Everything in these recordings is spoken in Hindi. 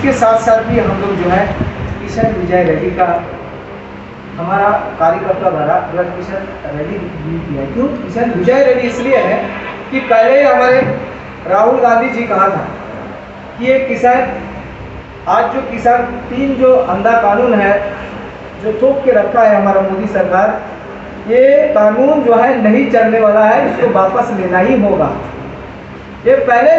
इसके साथ साथ भी हम लोग जो है किसान विजय रैली का हमारा कार्यकर्ता द्वारा ब्लड किसान रैली भी किया। क्यों किसान विजय रैली इसलिए है कि पहले हमारे राहुल गांधी जी कहा था कि ये किसान, आज जो किसान 3 जो अंधा कानून है जो थोप के रखा है हमारा मोदी सरकार, ये कानून जो है नहीं चलने वाला है, इसको वापस लेना ही होगा। ये पहले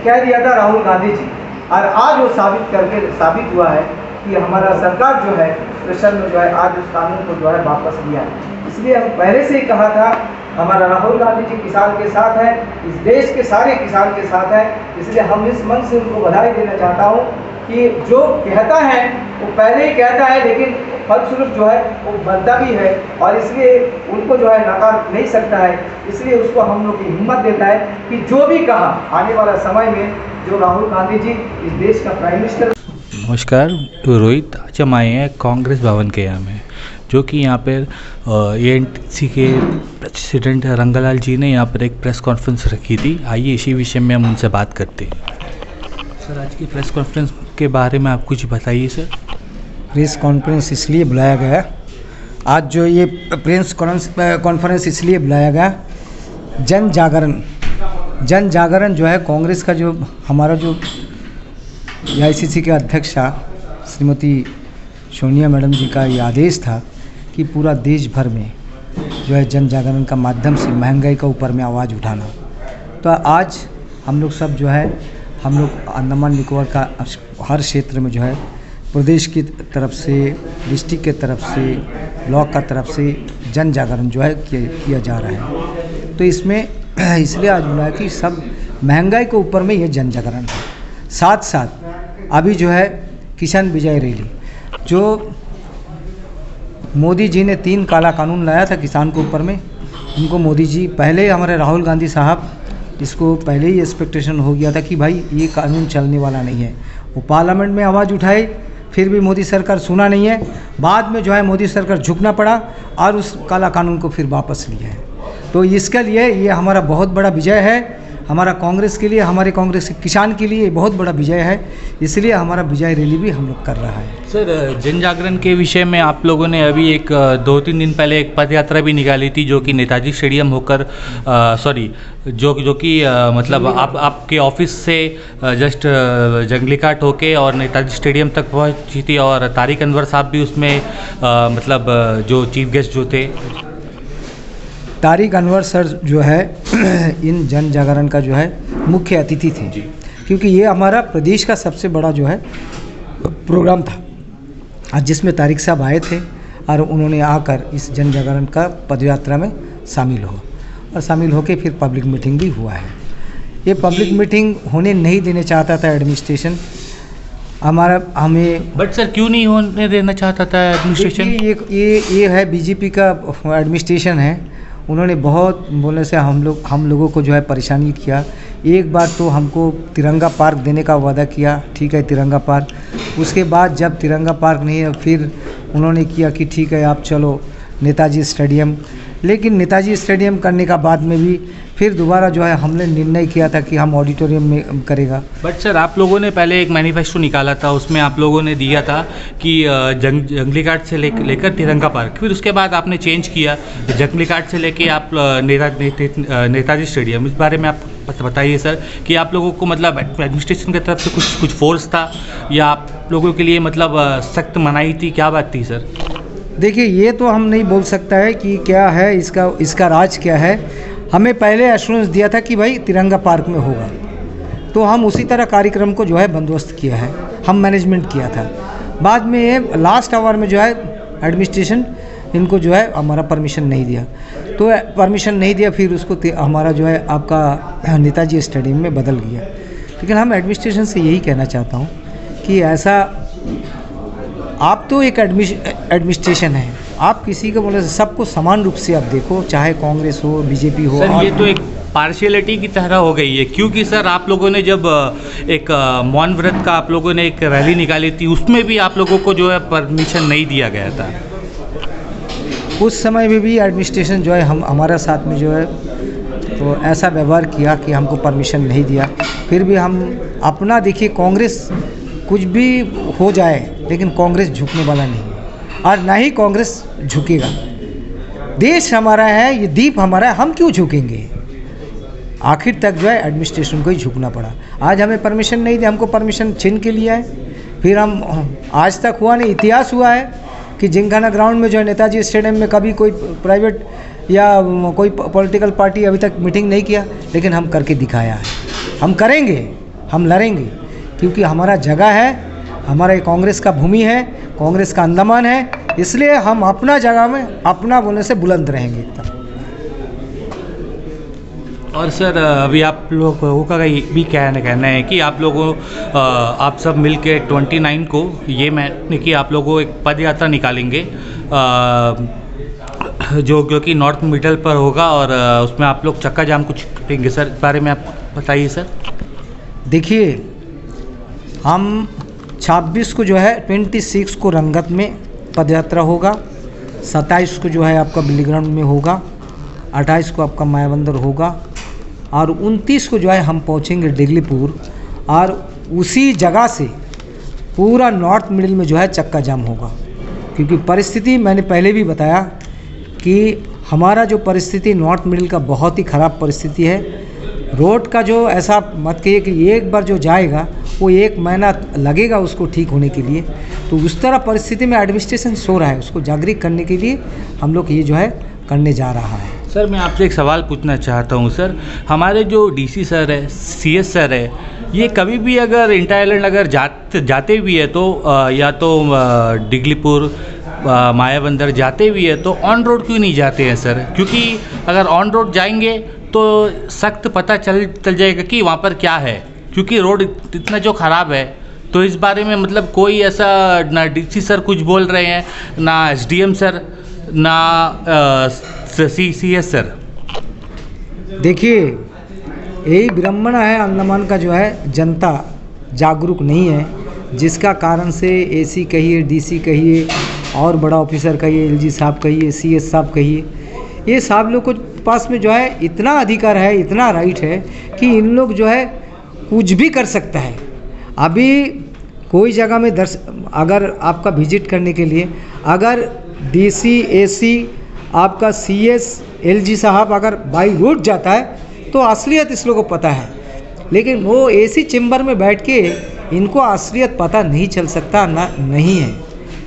कह दिया था राहुल गांधी जी, और आज वो साबित हुआ है कि हमारा सरकार जो है प्रेशर में जो है आज उस कानून को जो है वापस लिया है। इसलिए हम पहले से ही कहा था हमारा राहुल गांधी जी किसान के साथ है, इस देश के सारे किसान के साथ है। इसलिए हम इस मन से उनको बधाई देना चाहता हूँ कि जो कहता है वो पहले ही कहता है, लेकिन फलस्वरूप जो है वो बनता भी है, और इसलिए उनको जो है नकार नहीं सकता है। इसलिए उसको हम लोग की हिम्मत देता है कि जो भी कहा आने वाला समय में जो राहुल गांधी जी इस देश का प्राइम मिनिस्टर। नमस्कार, रोहित। आज हम आए हैं कांग्रेस भवन के यहाँ में, जो कि यहाँ पर ANTC के प्रेसिडेंट रंगालाल जी ने यहाँ पर एक प्रेस कॉन्फ्रेंस रखी थी। आइए इसी विषय में हम उनसे बात करते हैं। सर, आज की प्रेस कॉन्फ्रेंस के बारे में आप कुछ बताइए सर। प्रेस कॉन्फ्रेंस इसलिए बुलाया गया, आज जो ये प्रेस कॉन्फ्रेंस इसलिए बुलाया गया, जन जागरण जो है कांग्रेस का जो हमारा जो AICC के अध्यक्षा श्रीमती सोनिया मैडम जी का ये आदेश था कि पूरा देश भर में जो है जन जागरण का माध्यम से महंगाई का ऊपर में आवाज़ उठाना। तो आज हम लोग सब जो है हम लोग अंडमान निकोबार का हर क्षेत्र में जो है प्रदेश की तरफ से, डिस्ट्रिक्ट के तरफ से, ब्लॉक का तरफ से जन जागरण जो है किया जा रहा है। तो इसमें इसलिए आज बुलाया कि सब महंगाई के ऊपर में ये जन जागरण है। साथ साथ अभी जो है किसान विजय रैली, जो मोदी जी ने 3 काला कानून लाया था किसान के ऊपर में, उनको मोदी जी पहले, हमारे राहुल गांधी साहब, इसको पहले ही एक्सपेक्टेशन हो गया था कि भाई ये कानून चलने वाला नहीं है। वो पार्लियामेंट में आवाज़ उठाए, फिर भी मोदी सरकार सुना नहीं है। बाद में जो है मोदी सरकार झुकना पड़ा और उस काला कानून को फिर वापस लिया है। तो इसके लिए ये हमारा बहुत बड़ा विजय है, हमारा कांग्रेस के लिए, हमारे कांग्रेस के किसान के लिए बहुत बड़ा विजय है। इसलिए हमारा विजय रैली भी हम लोग कर रहा है। सर, जन जागरण के विषय में आप लोगों ने अभी एक 2-3 दिन पहले एक पद यात्रा भी निकाली थी, जो कि नेताजी स्टेडियम होकर जो कि मतलब आपके ऑफिस से जस्ट जंगली काट होके और नेताजी स्टेडियम तक पहुंची थी, और तारिक अनवर साहब भी उसमें मतलब जो चीफ गेस्ट जो थे। तारिक अनवर सर जो है इन जन जागरण का जो है मुख्य अतिथि थे, क्योंकि ये हमारा प्रदेश का सबसे बड़ा जो है प्रोग्राम था, जिसमें तारिक साहब आए थे और उन्होंने आकर इस जन जागरण का पदयात्रा में शामिल हो, और शामिल होकर फिर पब्लिक मीटिंग भी हुआ है। ये पब्लिक मीटिंग होने नहीं देने चाहता था एडमिनिस्ट्रेशन हमें। बट सर, क्यों नहीं होने देना चाहता था एडमिनिस्ट्रेशन? ये है बीजेपी का एडमिनिस्ट्रेशन है, उन्होंने बहुत बोलने से हम लोगों को जो है परेशानी किया। एक बार तो हमको तिरंगा पार्क देने का वादा किया, ठीक है तिरंगा पार्क। उसके बाद जब तिरंगा पार्क नहीं है, फिर उन्होंने किया कि ठीक है आप चलो नेताजी स्टेडियम। लेकिन नेताजी स्टेडियम करने का बाद में भी फिर दोबारा जो है हमने निर्णय किया था कि हम ऑडिटोरियम में करेगा। बट सर, आप लोगों ने पहले एक मैनिफेस्टो निकाला था, उसमें आप लोगों ने दिया था कि जंगली घाट से लेकर तिरंगा पार्क, फिर उसके बाद आपने चेंज किया जंगली घाट से लेके आप नेताजी स्टेडियम। इस बारे में आप बताइए सर कि आप लोगों को मतलब एडमिनिस्ट्रेशन की तरफ से कुछ फोर्स था, या आप लोगों के लिए मतलब सख्त मनाही थी, क्या बात थी सर? देखिए, ये तो हम नहीं बोल सकता है कि क्या है इसका राज क्या है। हमें पहले एश्योरेंस दिया था कि भाई तिरंगा पार्क में होगा, तो हम उसी तरह कार्यक्रम को जो है बंदोबस्त किया है, हम मैनेजमेंट किया था। बाद में ये लास्ट आवर में जो है एडमिनिस्ट्रेशन इनको जो है हमारा परमिशन नहीं दिया, तो परमिशन नहीं दिया, फिर उसको हमारा जो है आपका नेताजी स्टेडियम में बदल गया। लेकिन हम एडमिनिस्ट्रेशन से यही कहना चाहता हूँ कि ऐसा, आप तो एक एडमिनिस्ट्रेशन है, आप किसी को बोले सबको समान रूप से आप देखो, चाहे कांग्रेस हो, बीजेपी हो। सर, ये तो एक पार्शियलिटी की तरह हो गई है, क्योंकि सर आप लोगों ने जब एक मौन व्रत का आप लोगों ने एक रैली निकाली थी, उसमें भी आप लोगों को जो है परमिशन नहीं दिया गया था। उस समय में भी एडमिनिस्ट्रेशन जो है हमारा साथ में जो है तो ऐसा व्यवहार किया कि हमको परमिशन नहीं दिया। फिर भी हम अपना, देखिए कांग्रेस कुछ भी हो जाए, लेकिन कांग्रेस झुकने वाला नहीं है और ना ही कांग्रेस झुकेगा। देश हमारा है, ये द्वीप हमारा है, हम क्यों झुकेंगे? आखिर तक जो है एडमिनिस्ट्रेशन को ही झुकना पड़ा। आज हमें परमिशन नहीं दी, हमको परमिशन छीन के लिया है। फिर हम आज तक हुआ नहीं, इतिहास हुआ है कि जिमखाना ग्राउंड में जो है नेताजी स्टेडियम में कभी कोई प्राइवेट या कोई पॉलिटिकल पार्टी अभी तक मीटिंग नहीं किया, लेकिन हम करके दिखाया है। हम करेंगे, हम लड़ेंगे, क्योंकि हमारा जगह है, हमारा कांग्रेस का भूमि है, कांग्रेस का अंडमान है, इसलिए हम अपना जगह में अपना बोलने से बुलंद रहेंगे एकदम। और सर अभी आप लोगों का भी कहना है कि आप लोगों आप सब मिल के 29 को ये मैंने कि आप लोगों एक पद यात्रा निकालेंगे जो क्योंकि नॉर्थ मिडल पर होगा और उसमें आप लोग चक्का जाम कुछ करेंगे सर, इस बारे में आप बताइए सर। देखिए, हम 26 को जो है 26 को रंगत में पद यात्रा होगा, 27 को जो है आपका बिलीग्राउंड में होगा, 28 को आपका मायाबंदर होगा और 29 को जो है हम पहुंचेंगे डिगलीपुर और उसी जगह से पूरा नॉर्थ मिडिल में जो है चक्का जाम होगा। क्योंकि परिस्थिति मैंने पहले भी बताया कि हमारा जो परिस्थिति नॉर्थ मिडिल का बहुत ही ख़राब परिस्थिति है। रोड का जो ऐसा मत कहिए कि एक बार जो जाएगा वो 1 महीना लगेगा उसको ठीक होने के लिए, तो उस तरह परिस्थिति में एडमिनिस्ट्रेशन सो रहा है। उसको जागरूक करने के लिए हम लोग ये जो है करने जा रहा है। सर मैं आपसे एक सवाल पूछना चाहता हूँ सर, हमारे जो डीसी सर है, सीएस सर है, ये कभी भी अगर इंटर आइलैंड अगर जाते भी है तो या तो डिगलीपुर मायाबंदर जाते भी है तो ऑन रोड क्यों नहीं जाते हैं सर? क्योंकि अगर ऑन रोड जाएंगे तो सख्त पता चल जाएगा कि वहाँ पर क्या है, क्योंकि रोड इतना जो ख़राब है। तो इस बारे में मतलब कोई ऐसा ना डीसी सर कुछ बोल रहे हैं, ना एसडीएम सर, ना सीएस सर। देखिए, यही विडंबना है अंडमान का जो है जनता जागरूक नहीं है, जिसका कारण से एसी कहिए, डीसी कहिए और बड़ा ऑफिसर कहिए, एलजी साहब कहिए, सीएस साहब कहिए, ये साहब लोग के पास में जो है इतना अधिकार है, इतना राइट है कि इन लोग जो है कुछ भी कर सकता है। अभी कोई जगह में अगर आपका विजिट करने के लिए अगर डीसी, एसी, आपका सीएस, एलजी साहब अगर बाई रोड जाता है तो असलियत इस लोगों को पता है, लेकिन वो एसी चेंबर में बैठ के इनको असलियत पता नहीं चल सकता, ना नहीं है।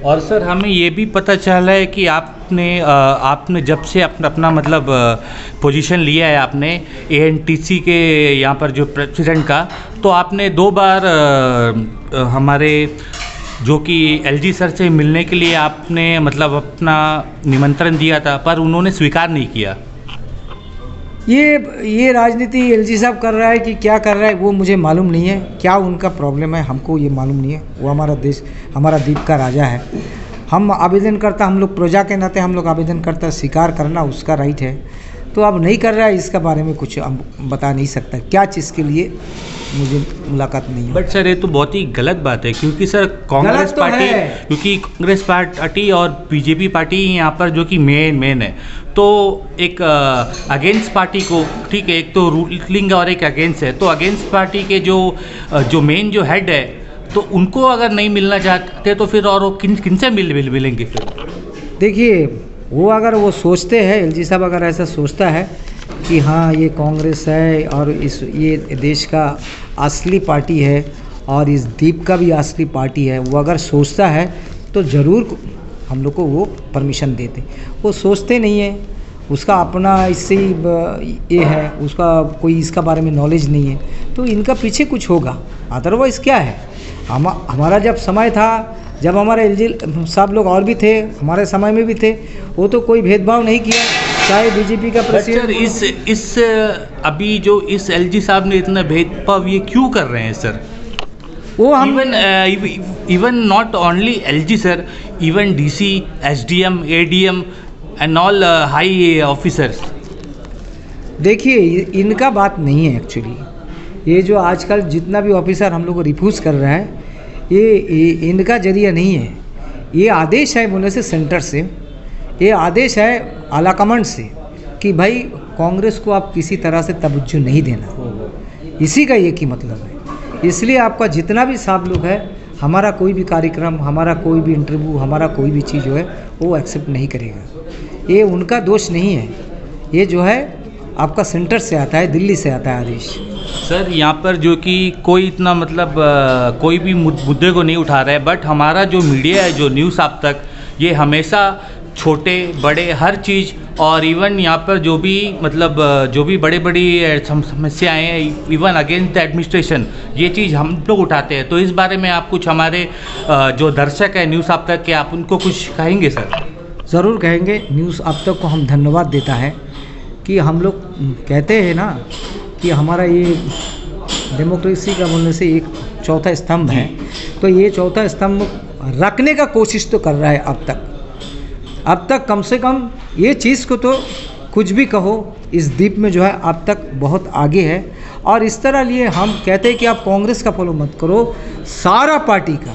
और सर हमें ये भी पता चला है कि आपने जब से अपना मतलब पोजीशन लिया है आपने एएनटीसी के यहाँ पर जो प्रेसिडेंट का, तो आपने 2 बार हमारे जो कि एलजी सर से मिलने के लिए आपने मतलब अपना निमंत्रण दिया था, पर उन्होंने स्वीकार नहीं किया। ये राजनीति एलजी साहब कर रहा है कि क्या कर रहा है वो मुझे मालूम नहीं है, क्या उनका प्रॉब्लम है हमको ये मालूम नहीं है। वो हमारा देश, हमारा द्वीप का राजा है, हम आवेदन करता, हम लोग प्रजा के नाते हम लोग आवेदन करता, स्वीकार करना उसका राइट है। तो अब नहीं कर रहा है, इसका बारे में कुछ बता नहीं सकता क्या चीज़ के लिए, मुझे मुलाकात नहीं है। बट सर ये तो बहुत ही गलत बात है, क्योंकि सर कांग्रेस तो पार्टी, क्योंकि कांग्रेस पार्टी और बीजेपी पार्टी यहाँ पर जो कि मेन है, तो एक अगेंस्ट पार्टी को, ठीक है, एक तो रूलिंग और एक अगेंस्ट है, तो अगेंस्ट पार्टी के जो मेन जो हेड है, तो उनको अगर नहीं मिलना चाहते तो फिर और वो किन से मिलेंगे फिर? देखिए, वो अगर वो सोचते हैं, एलजी साहब अगर ऐसा सोचता है कि हाँ ये कांग्रेस है और ये देश का असली पार्टी है और इस द्वीप का भी असली पार्टी है, वो अगर सोचता है तो ज़रूर हम लोग को वो परमिशन देते। वो सोचते नहीं है, उसका अपना इससे ये है, उसका कोई इसका बारे में नॉलेज नहीं है, तो इनका पीछे कुछ होगा, अदरवाइज़ क्या है। हमारा जब समय था, जब हमारे एलजी साहब लोग और भी थे, हमारे समय में भी थे, वो तो कोई भेदभाव नहीं किया, चाहे बीजेपी का प्रेसिडेंट। इस अभी जो इस एलजी साहब ने इतना भेदभाव ये क्यों कर रहे हैं सर? वो हम even not only LG sir, even DC, SDM, ADM and all high officers. देखिए, इनका बात नहीं है एक्चुअली। ये जो आजकल जितना भी ऑफिसर हम लोग को रिफ्यूज़ कर रहा है, ये इनका जरिया नहीं है। ये आदेश है बोले से सेंटर से, ये आदेश है आला कमांड से कि भाई कांग्रेस को आप किसी तरह से तवज्जो नहीं देना, इसी का एक ही मतलब है। इसलिए आपका जितना भी साहब लोग है हमारा कोई भी कार्यक्रम, हमारा कोई भी इंटरव्यू, हमारा कोई भी चीज़ जो है वो एक्सेप्ट नहीं करेगा। ये उनका दोष नहीं है, ये जो है आपका सेंटर से आता है, दिल्ली से आता है आदेश। सर यहाँ पर जो कि कोई इतना मतलब कोई भी मुद्दे को नहीं उठा रहा है, बट हमारा जो मीडिया है, जो न्यूज़ आप तक, ये हमेशा छोटे बड़े हर चीज़, और इवन यहाँ पर जो भी मतलब जो भी बड़ी बड़ी समस्याएं हैं, इवन अगेंस्ट द एडमिनिस्ट्रेशन, ये चीज़ हम लोग उठाते हैं। तो इस बारे में आप कुछ हमारे जो दर्शक है न्यूज़ आप तक के, आप उनको कुछ कहेंगे सर? ज़रूर कहेंगे। न्यूज़ अब तक को हम धन्यवाद देता है कि हम लोग कहते हैं ना कि हमारा ये डेमोक्रेसी का बोलने से एक चौथा स्तंभ है, तो ये चौथा स्तंभ रखने का कोशिश तो कर रहा है अब तक कम से कम ये चीज़ को तो कुछ भी कहो, इस द्वीप में जो है अब तक बहुत आगे है। और इस तरह लिए हम कहते हैं कि आप कांग्रेस का फॉलो मत करो, सारा पार्टी का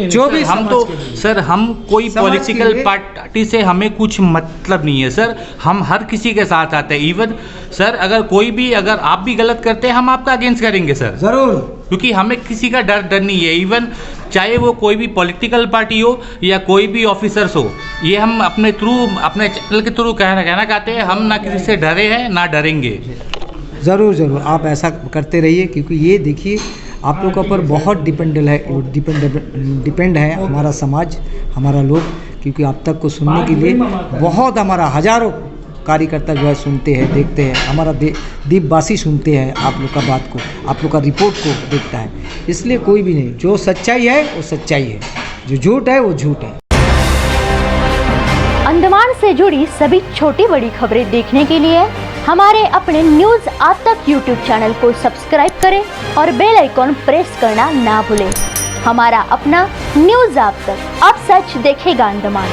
जो भी हम तो सर हम कोई पॉलिटिकल पार्टी से हमें कुछ मतलब नहीं है सर, हम हर किसी के साथ आते हैं। इवन सर अगर आप भी गलत करते हैं, हम आपका अगेंस्ट करेंगे सर, ज़रूर, क्योंकि हमें किसी का डर नहीं है। इवन चाहे वो कोई भी पॉलिटिकल पार्टी हो या कोई भी ऑफिसर्स हो, ये हम अपने चैनल के थ्रू कहना चाहते हैं, हम ना किसी से डरे हैं ना डरेंगे। ज़रूर आप ऐसा करते रहिए, क्योंकि ये देखिए आप लोगों पर बहुत डिपेंड है हमारा समाज, हमारा लोग, क्योंकि आप तक को सुनने के लिए बहुत हमारा हज़ारों कार्यकर्ता जो है सुनते हैं, देखते हैं, हमारा द्वीपवासी सुनते हैं आप लोग का बात को, आप लोग का रिपोर्ट को देखता है। इसलिए कोई भी नहीं, जो सच्चाई है वो सच्चाई है, जो झूठ है वो झूठ है। अंडमान से जुड़ी सभी छोटी बड़ी खबरें देखने के लिए हमारे अपने न्यूज़ आज तक यूट्यूब चैनल को सब्सक्राइब करें और बेल आइकॉन प्रेस करना ना भूलें। हमारा अपना न्यूज़ आज तक, अब सच देखेगा अंडमान।